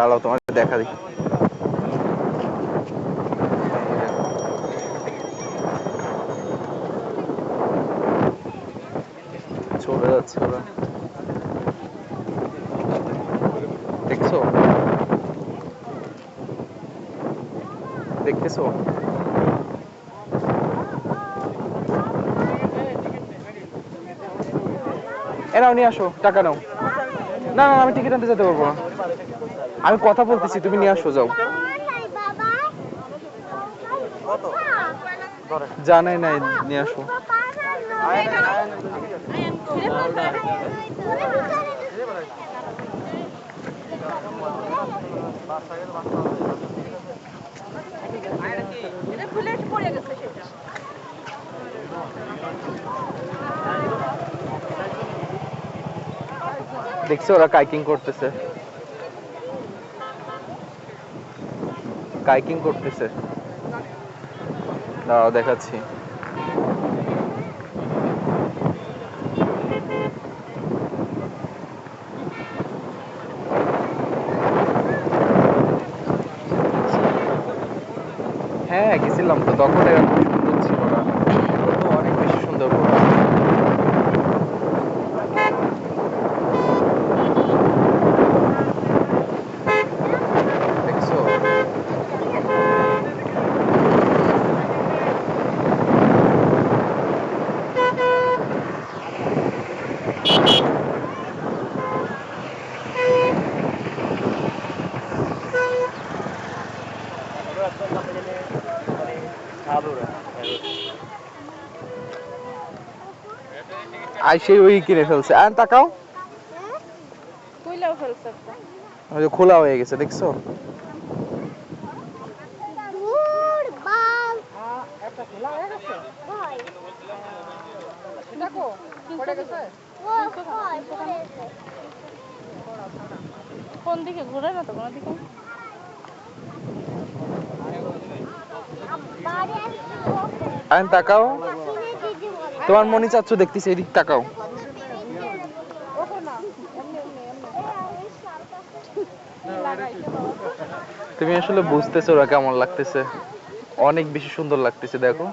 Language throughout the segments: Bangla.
দাঁড়াও তোমাকে দেখা দিই। চলে যাচ্ছে ওরা, দেখছো? দেখতেছো? এনাও নিয়ে আসো, টাকা নাও। না না আমি টিকিট আনতে যেতে পারবো না, আমি কথা বলতেছি, তুমি নিয়ে আসো যাও। জানাই নাই, নিয়ে আসো। দেখছো ওরা কাইকিং করতেছে, কাইকিং করতেছে। দাঁড়াও দেখাচ্ছি। হ্যাঁ গেছিলাম তো, তখন এরকম সুন্দর ছিল না, এখন তো অনেক বেশি সুন্দর করে। দেখছো? আইসে ওই কিনে ফেলছে, আর তাকাও, কইলাও ফেলছে একটা। ওই যে খোলা হয়ে গেছে, দেখছো? একটা খোলা হয়ে গেছে দেখো পড়ে গেছে কোন দিকে ঘুরে না তো কোনো দিকে আর তাকাও, তোমার মনি চাচ্ছ দেখতেছি, এদিক তাকাও। তুমি আসলে বুঝতেছো ওরা কেমন লাগতেছে, অনেক বেশি সুন্দর লাগতেছে, দেখো।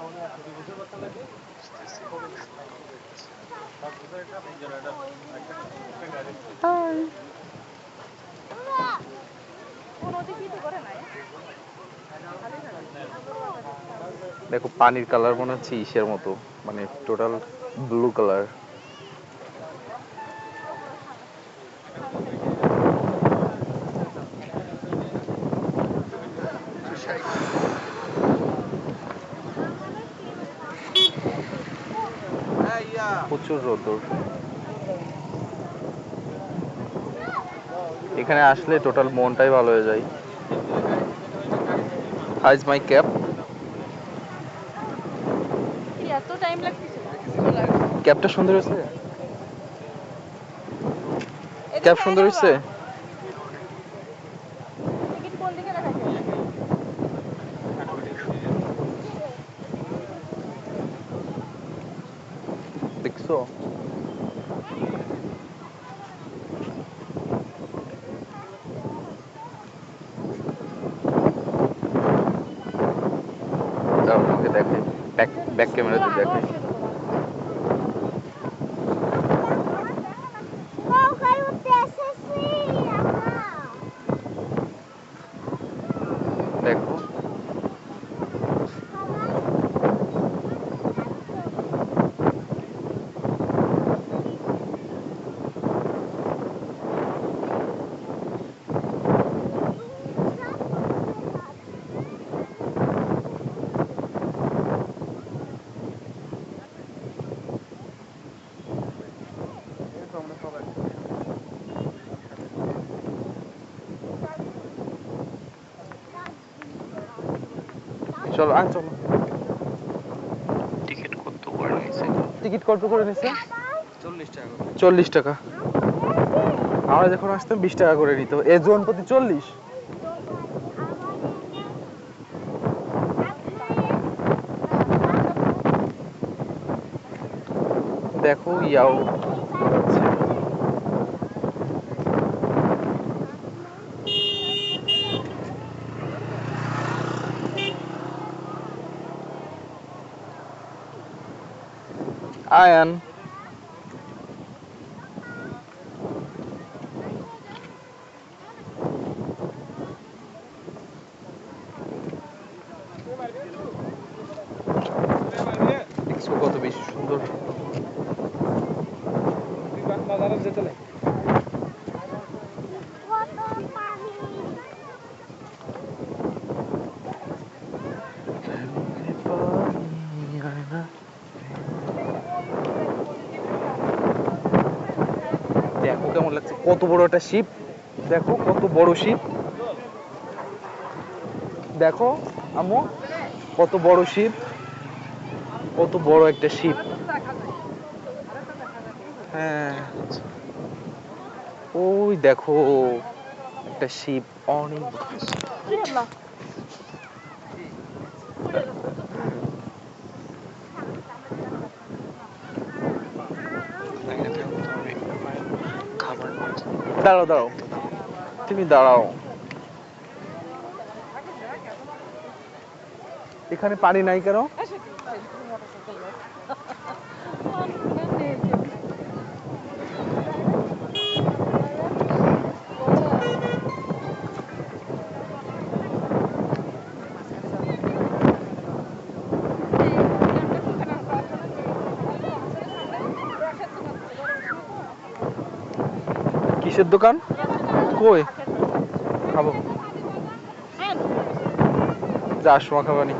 দেখো পানির কালার মনে হচ্ছে ইসের মতো, মানে টোটাল ব্লু কালার। প্রচুর রোদ্দুর এখানে আসলে, টোটাল মনটাই ভালো হয়ে যায়। How is my cap? এত টাইম লাগতেছে ক্যাপটা সুন্দর হয়েছে, ক্যাপ সুন্দর হয়েছে। টিকিট কোন দিকে রাখাইছে দেখছো? দাও তোমাকে দেখাই, ব্যাক ক্যামেরাতে দেখাই। দেখো চলো আর চলো। টিকিট কত করে নিছে? টিকিট কত করে নিছে? 40 টাকা। 40 টাকা। আমরা যখন আসতাম 20 টাকা করে নিত, এ জন প্রতি 40। দেখো ইয়াও আয়ান দেখছো কত বেশি সুন্দর। দেখো কেমন লাগছে, কত বড় একটা শিপ, দেখো কত বড় শিপ, দেখো আম্মু কত বড় শিপ, কত বড় একটা শিপ। হ্যাঁ ওই দেখো একটা শিপ, অনেক দাঁড়াও দাঁড়াও, তুমি দাঁড়াও, এখানে পানি নাই কেন? কিসের দোকান? কই খাবো, যাস মা খাবানি।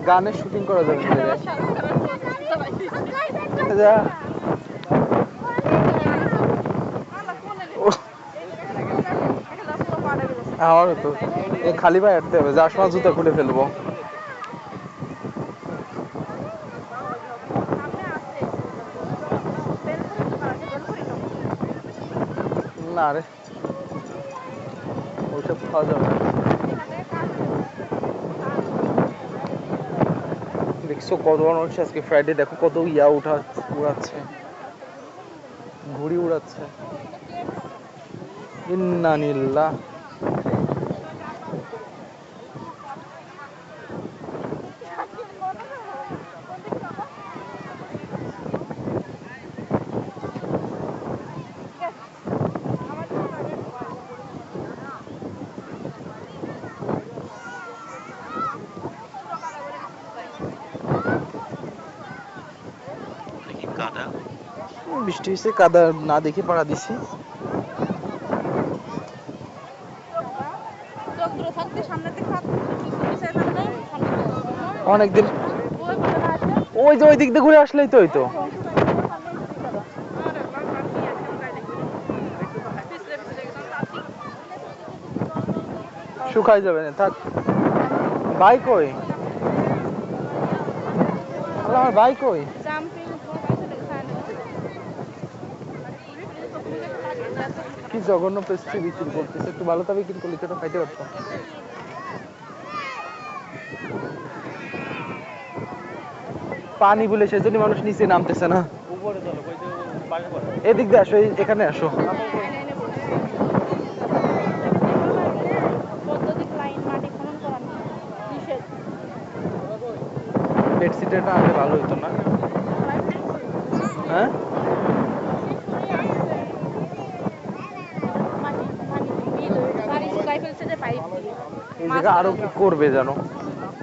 গানের শুটিং করা যাবে না রে। যা আমারও তো এই খালি পায়ে হাঁটতে হবে, যার সময় জুতা খুলে ফেলবো। না রে ওইসব খাওয়া যাবে না। দেখছো কত মানুষ আজকে ফ্রাইডে, দেখো কত ইয়া উড়াচ্ছে, ঘুড়ি উড়াচ্ছে। ইন্নানিল্লাহ। বৃষ্টি হয়েছে, কাদা না দেখে পাড়া দিছি। অনেকদিন ওই যে ওই দিক দিয়ে ঘুরে আসলেই তো হইতো। শুকাই যাবে না, থাক। ভাই কই? আমার ভাই কই? কি জঘন্য পেস্ট্রি বিক্রি করতেছে, একটু ভালো তা বিক্রি করলে তো খাইতে পারতাম। পানি বলে সেজন্য মানুষ নিচে নামতেছে না। এদিক দিয়ে আসো, এখানে আসো। বেডশিটটা আনলে ভালো হতো না? হ্যাঁ এই জায়গা আরো কি করবে জানো,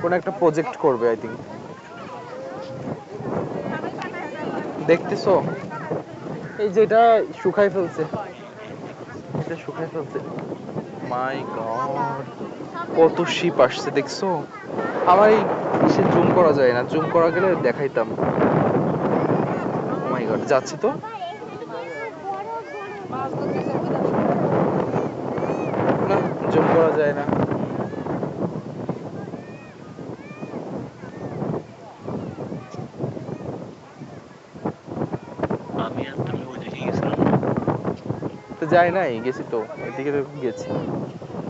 কোন একটা প্রজেক্ট করবে আই থিঙ্ক। দেখতেছো এই যে এটা শুকাই ফেলছে, এটা শুকাই ফেলছে। মাই গড কত শিপ আসছে দেখছো। আমার এই সে জুম করা যায় না, জুম করা গেলে দেখাইতাম। ও মাই গড, যাচ্ছি তো। না জুম করা যায় না। যায় নাই, গেছি তো এদিকে গেছি।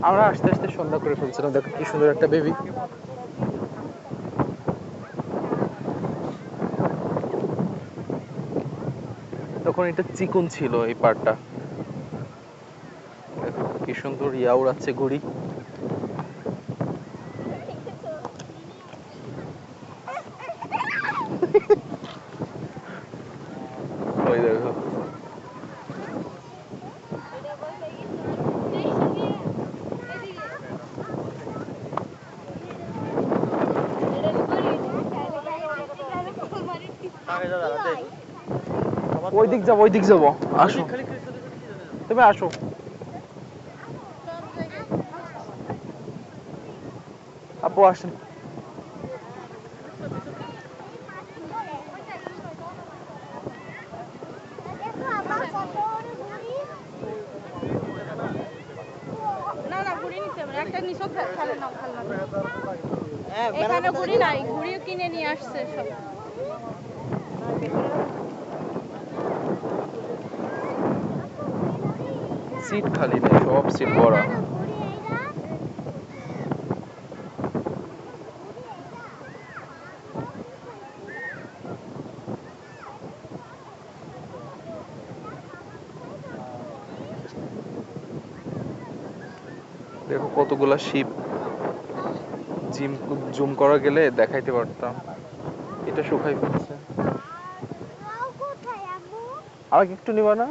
আমরা আস্তে আস্তে সন্ধ্যা করে ফেলছিলাম। দেখো কি সুন্দর একটা বেবি। তখন এটা চিকন ছিল এই পাড়টা। দেখো কি সুন্দর ইয়া উড়াচ্ছে ঘুড়ি। ওই দেখো ওই দিক যাবো, ওই দিক যাবো। আসো, তুমি আসো। আপু আসেন। না না ঘুড়ি নিতে হবে না, একটা নিচও খেলে নাও, খেলনা এখানে ঘুড়ি নাই, ঘুড়িও কিনে নিয়ে আসছে সব। সিট খালি নেই, সব সিট ভরা। দেখো কতগুলা শিপ। জুম করা গেলে দেখাইতে পারতাম। এটা শুকাই ফেলছে। আমাকে একটু নিবা না?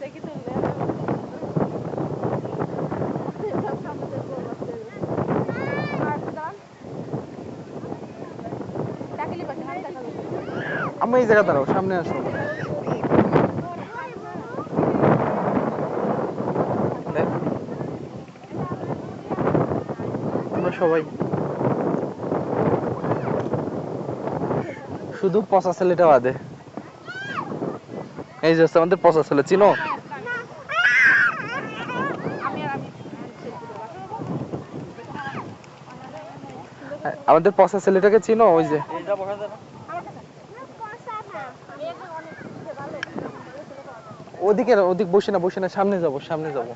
দেখি তুলবে টাকিলি পাশে হাত দেখা যাচ্ছে। আমি এই জায়গা দাঁড়াও, সামনে আসো। দেখ, আমরা সবাই শুধু পচা ছেলেটা বাদে। এই যে হচ্ছে আমাদের পচা ছেলে, চিনো? আমাদের পচা ছেলেটাকে চিনো? ওই যে ওদিকে, ওদিক বসে না, বসে না, সামনে যাবো, সামনে যাবো,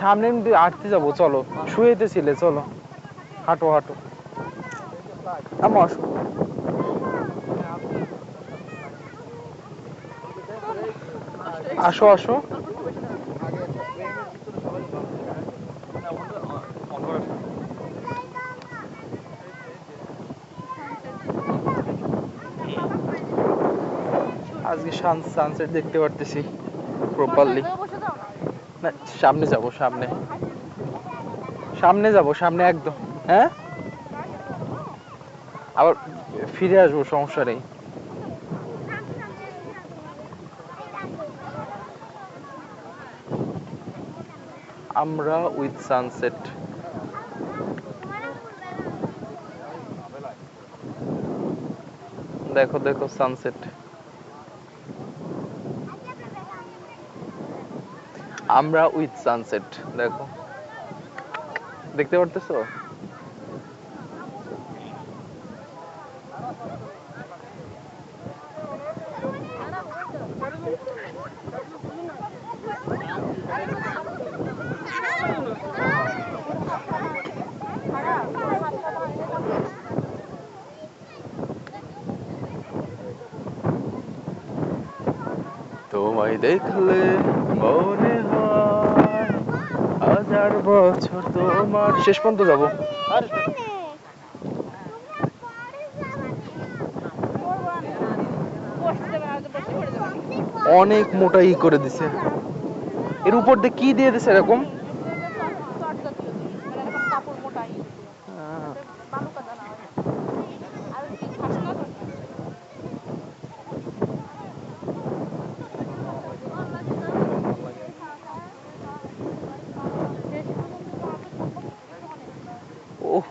সামনে হাঁটতে যাবো। চলো, শুয়েতেছিলে, চলো হাঁটো হাঁটো। আম্মু আসো। আসো আসো। আজকে সানসেট দেখতে পারতেছি প্রপারলি। না, সামনে যাব, সামনে, সামনে যাব, সামনে একদম। হ্যাঁ, আবার ফিরে আসবো, সমস্যা নেই। আমরা উইথ সানসেট। দেখো দেখো সানসেট। আমরা উইথ সানসেট। দেখো, দেখতে পারতেছো? তোমায় দেখলে মনে হয় হাজার বছর তোমার। শেষ পর্যন্ত যাবো। অনেক মোটা ই করে দিছে। এর উপর দিয়ে কি দিয়ে দিছে এরকম? কাপড় মোটা বালুকা দানা আর কি ঘাস না তো। ওহ,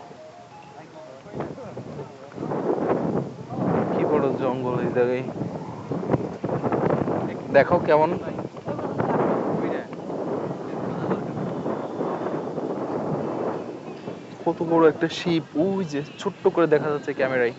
কি বড় জঙ্গল এই জায়গায়। দেখো কেমন। কত বড় একটা শিপ, ওই যে ছোট্ট করে দেখা যাচ্ছে ক্যামেরায়।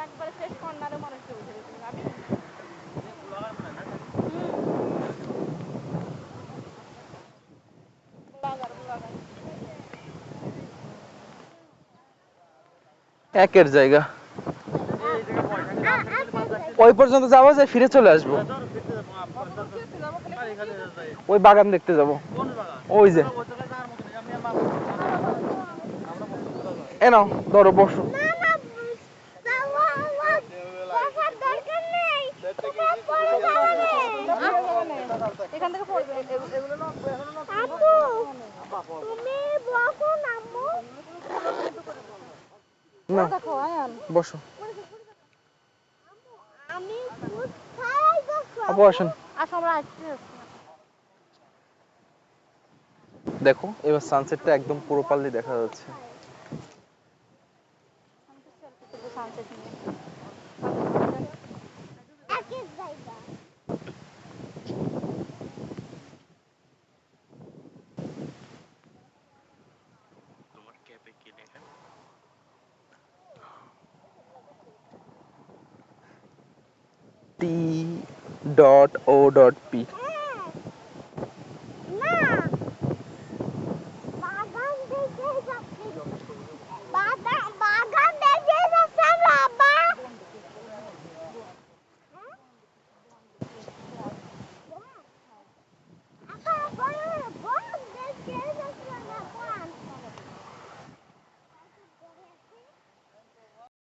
একবারে শেষ কর্নারে মানুষকে উঠে দিতে যাবি ব্লগার ব্লগার একের জায়গা ওই পর্যন্ত যাবো যে ফিরে চলে আসবো ওই বাগান দেখতে যাব ওই যে এ নাও ধরো বসো এখান থেকে পড়বে না দেখো আয়ান বসো আমি আপু আসেন আসো আমরা আসছি দেখো এবার সানসেটটা একদম পুরো পাল্লি দেখা যাচ্ছে সানসেট নিয়ে T.O.P